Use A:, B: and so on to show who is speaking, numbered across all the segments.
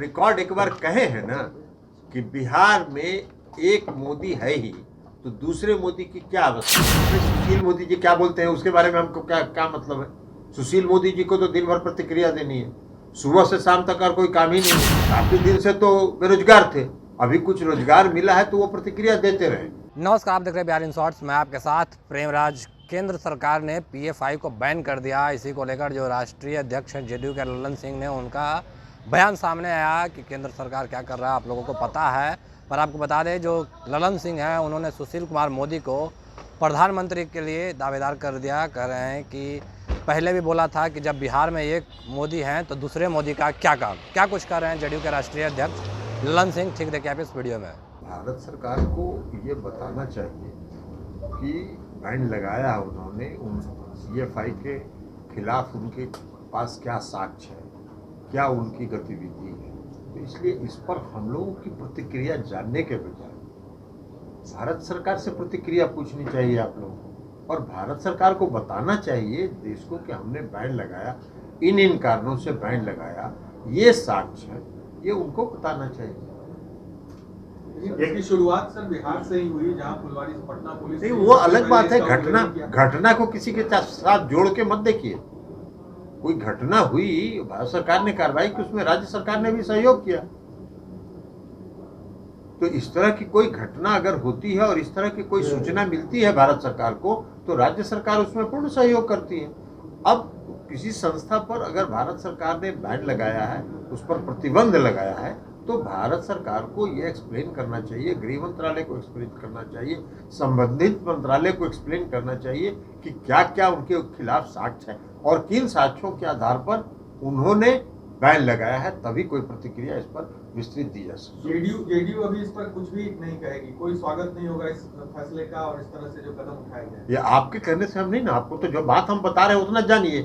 A: Record एक बार कहे हैं ना कि बिहार में एक मोदी है ही, तो दूसरे मोदी की क्या आवश्यकता है। सुशील मोदी जी क्या बोलते हैं उसके बारे में हमको क्या मतलब है। सुशील मोदी जी को तो दिन भर प्रतिक्रिया देनी है, सुबह से शाम तक और कोई काम ही नहीं है। काफी दिन से तो बेरोजगार थे, अभी कुछ रोजगार मिला है तो वो प्रतिक्रिया देते रहे।
B: नमस्कार, आप देख रहे हैं बिहार इन शॉर्ट्स। मैं आपके साथ प्रेमराज। केंद्र सरकार ने पीएफआई को बैन कर दिया। इसी को लेकर जो राष्ट्रीय अध्यक्ष हैं जेडीयू के ललन सिंह ने उनका बयान सामने आया कि केंद्र सरकार क्या कर रहा है आप लोगों को पता है। पर आपको बता दें, जो ललन सिंह हैं उन्होंने सुशील कुमार मोदी को प्रधानमंत्री के लिए दावेदार कर दिया। कह रहे हैं कि पहले भी बोला था कि जब बिहार में एक मोदी हैं तो दूसरे मोदी का क्या काम। क्या कुछ कर रहे हैं जेडीयू के राष्ट्रीय अध्यक्ष ललन सिंह, ठीक देखिए आप इस वीडियो में।
A: भारत सरकार को ये बताना चाहिए कि बैन लगाया उन्होंने, उन पीएफआई के खिलाफ उनके पास क्या साक्ष्य है, क्या उनकी गतिविधि है। तो इसलिए इस पर हम लोगों की प्रतिक्रिया जानने के बजाय भारत सरकार से प्रतिक्रिया पूछनी चाहिए आप लोगों को, और भारत सरकार को बताना चाहिए देश को कि हमने बैन लगाया, इन कारणों से बैन लगाया, ये साक्ष्य है, ये उनको बताना चाहिए।
C: इसकी शुरुआत सर बिहार से ही हुई, जहां फुलवारी से पटना पुलिस
A: नहीं, वो अलग बात है। घटना को किसी के साथ जोड़ के मत देखिए। कोई घटना हुई, भारत सरकार ने कार्रवाई की, उसमें राज्य सरकार ने भी सहयोग किया। तो इस तरह की कोई घटना अगर होती है और इस तरह की कोई सूचना मिलती है भारत सरकार को, तो राज्य सरकार उसमें पूर्ण सहयोग करती है। अब किसी संस्था पर अगर भारत सरकार ने बैन लगाया है, उस पर प्रतिबंध लगाया है, तो भारत सरकार को यह एक्सप्लेन करना चाहिए, गृह मंत्रालय को एक्सप्लेन करना चाहिए, संबंधित मंत्रालय को एक्सप्लेन करना चाहिए कि क्या क्या उनके खिलाफ साक्ष्य है और किन साक्ष्यों के आधार पर उन्होंने बैन लगाया है, तभी कोई प्रतिक्रिया इस पर विस्तृत दी जा सकती है।
C: जेडीयू अभी इस पर कुछ भी नहीं कहेगी, कोई स्वागत नहीं होगा इस फैसले का, और इस तरह से जो कदम उठाए गए।
A: ये आपके कहने से हम नहीं ना, आपको तो जो बात हम बता रहे हैं उतना जानिए।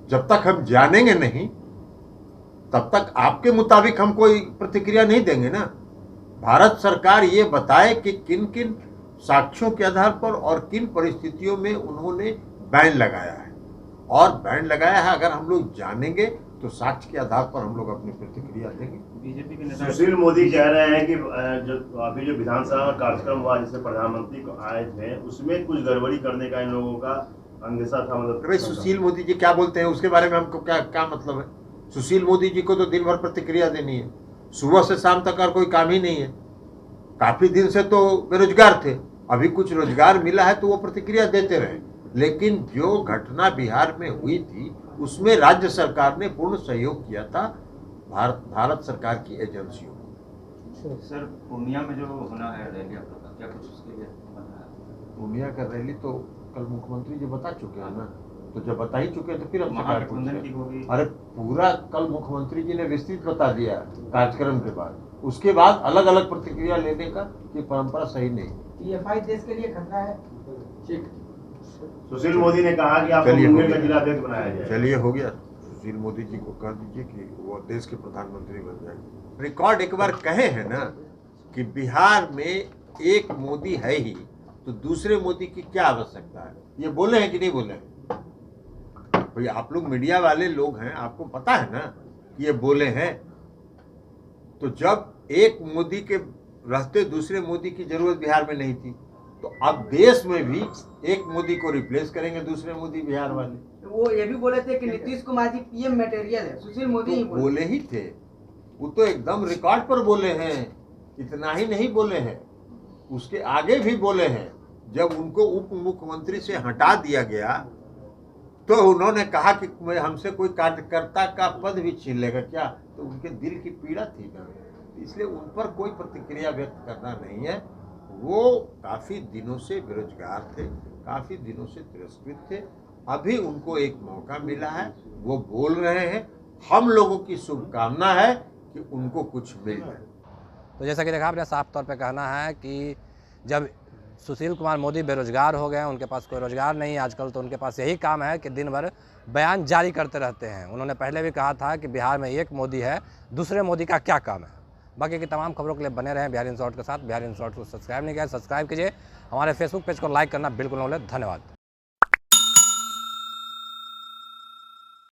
A: जब तक हम जानेंगे नहीं तब तक आपके मुताबिक हम कोई प्रतिक्रिया नहीं देंगे ना। भारत सरकार ये बताए कि किन किन साक्ष्यों के आधार पर और किन परिस्थितियों में उन्होंने बैन लगाया है, और बैन लगाया है अगर हम लोग जानेंगे तो साक्ष्य के आधार पर हम लोग अपनी प्रतिक्रिया देंगे।
D: बीजेपी के नेता सुशील मोदी कह रहे हैं कि जो अभी जो विधानसभा कार्यक्रम हुआ जिसमें प्रधानमंत्री को आए थे, उसमें कुछ गड़बड़ी करने का इन लोगों का अंदेशा था। मतलब
A: सुशील मोदी जी क्या बोलते हैं उसके बारे में हमको क्या मतलब है। सुशील मोदी जी को तो दिन भर प्रतिक्रिया देनी है, सुबह से शाम तक और कोई काम ही नहीं है। काफी दिन से तो बेरोजगार थे, अभी कुछ रोजगार मिला है तो वो प्रतिक्रिया देते रहे। लेकिन जो घटना बिहार में हुई थी उसमें राज्य सरकार ने पूर्ण सहयोग किया था भारत सरकार की एजेंसियों को।
D: सर, पूर्णिया में जो होना है रैली, आपका क्या कुछ उसके लिए बना है?
A: पूर्णिया का रैली तो कल मुख्यमंत्री जी बता चुके हैं ना, तो जब बता ही चुके हैं तो फिर हम
D: महागठबंधन की होगी।
A: अरे पूरा कल मुख्यमंत्री जी ने विस्तृत बता दिया कार्यक्रम के बाद, उसके बाद अलग अलग प्रतिक्रिया लेने का ये परंपरा सही नहीं।
E: पीएफआई देश के लिए खतरा है।
C: ठीक,
D: सुशील मोदी ने कहा कि आपको मुंगेर का जिला अध्यक्ष बनाया जाए।
A: चलिए हो गया, सुशील मोदी जी को कह दीजिए कि वो देश के प्रधानमंत्री बन जाएंगे। रिकॉर्ड एक बार कहे हैं ना कि बिहार में एक मोदी है ही, तो दूसरे मोदी की क्या आवश्यकता है। ये बोले हैं कि नहीं बोले हैं भैया, आप लोग मीडिया वाले लोग हैं, आपको पता है ना कि ये बोले हैं। तो जब एक मोदी के रहते दूसरे मोदी की जरूरत बिहार में नहीं थी, तो अब देश में भी एक मोदी को रिप्लेस करेंगे दूसरे मोदी बिहार वाले।
E: वो ये भी बोले थे कि नीतीश कुमार जी पीएम मटेरियल है, सुशील मोदी ही
A: बोले ही थे, वो तो एकदम रिकॉर्ड पर बोले हैं। इतना ही नहीं बोले हैं, उसके आगे भी बोले हैं। जब उनको उप मुख्यमंत्री से हटा दिया गया तो उन्होंने कहा कि हमसे कोई कार्यकर्ता का पद भी छीन लेगा क्या, तो उनके दिल की पीड़ा थी ना, इसलिए उन पर कोई प्रतिक्रिया व्यक्त करना नहीं है। वो काफ़ी दिनों से बेरोजगार थे, काफ़ी दिनों से तिरस्कृत थे, अभी उनको एक मौका मिला है, वो बोल रहे हैं। हम लोगों की शुभकामना है कि उनको कुछ मिल जाए।
B: तो जैसा कि देखा आपने, साफ तौर पे कहना है कि जब सुशील कुमार मोदी बेरोजगार हो गए, उनके पास कोई रोजगार नहीं आजकल, तो उनके पास यही काम है कि दिन भर बयान जारी करते रहते हैं। उन्होंने पहले भी कहा था कि बिहार में एक मोदी है, दूसरे मोदी का क्या काम है। बाकी की तमाम खबरों के लिए बने रहें बिहार इन शॉर्ट के साथ। बिहार इन शॉर्ट को सब्सक्राइब नहीं किया, सब्सक्राइब कीजिए। हमारे फेसबुक पेज को लाइक करना बिल्कुल न भूलें। धन्यवाद।